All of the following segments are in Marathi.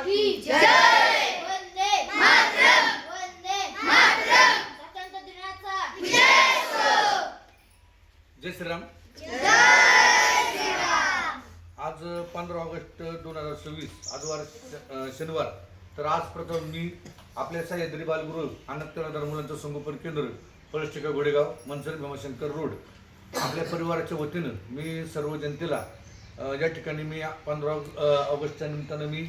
की जय. वंदे मातरम. वंदे मातरम. स्वातंत्र्य दिनाचा विजय असो. जय श्रीराम. जय श्रीराम. आज 15 ऑगस्ट 2026 आज वार शनिवार. तर आज प्रथम मी आपल्या सह्याद्री बालगृह अनाथांना मुलांचं संगोपन केंद्र पळष्टिका गोडेगाव मनसर भीमाशंकर रोड आपल्या परिवाराच्या वतीनं मी सर्व जनतेला या ठिकाणी मी 15 ऑगस्टच्या निमित्तानं मी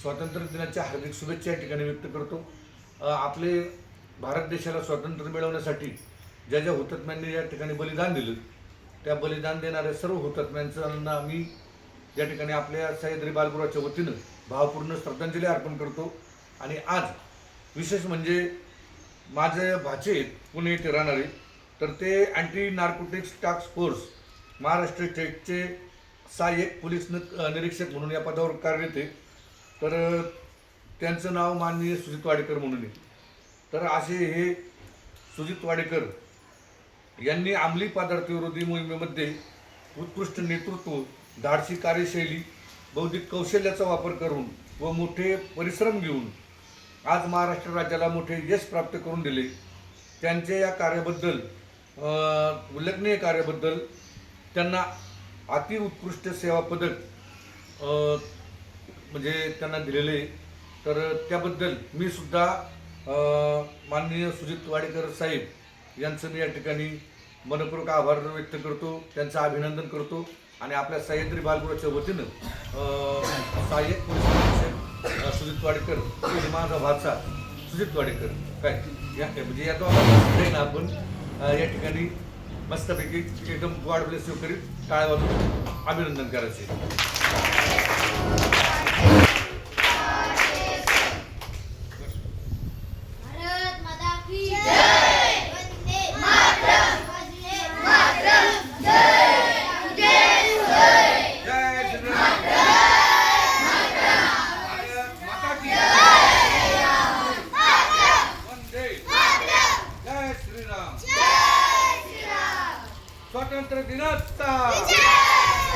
स्वातंत्र्य दिनाच्या हार्दिक शुभेच्छा या ठिकाणी व्यक्त करतो. आपले भारत देशाला स्वातंत्र्य मिळवण्यासाठी ज्या ज्या हुतात्म्यांनी या ठिकाणी बलिदान दिलं त्या बलिदान देणाऱ्या सर्व हुतात्म्यांना मी या ठिकाणी आपल्या सह्याद्री बालगृहाच्या वतीनं भावपूर्ण श्रद्धांजली अर्पण करतो. आणि आज विशेष म्हणजे माझे भाचे पुणे येथे राहणारे तर ते anti narcotics task force Maharashtra स्टेटचे सहाय्यक पोलीस निरीक्षक म्हणून या पदावर कार्यरत आहे. तर त्यांचं नाव माननीय सुजित वाडेकर म्हणून आहे. तर असे हे सुजित वाडेकर यांनी अंमली पदार्थ विरोधी मोहिमेमध्ये उत्कृष्ट नेतृत्व, धाडसी कार्यशैली, बौद्धिक कौशल्याचा वापर करून व मोठे परिश्रम घेऊन आज महाराष्ट्र राज्याला मोठे यश प्राप्त करून दिले. त्यांच्या या कार्याबद्दल उल्लेखनीय कार्याबद्दल त्यांना अतिउत्कृष्ट सेवा पदक म्हणजे त्यांना दिलेले. तर त्याबद्दल मी सुद्धा माननीय सुजित वाडेकर साहेब यांचं मी या ठिकाणी मनपूर्वक आभार व्यक्त करतो, त्यांचं अभिनंदन करतो. आणि आपल्या सह्याद्री बालगृहाच्या वतीनं सहाय्यक पोलीस निरीक्षक सुजित वाडेकर आणि माझा भाचा सुजित वाडेकर काय या म्हणजे या दोघांना आपण या ठिकाणी मस्तपैकी एकदम गॉड ब्लेस यू करीत टाळ्या वाजवून अभिनंदन करायचे. भारत माता की जय. वंदे मातरम. वंदे मातरम. जय जय जय. जय श्रीराम. भारत माता की वंदे जय श्रीराम. जय श्रीराम. स्वातंत्र्य दिनाचा जय.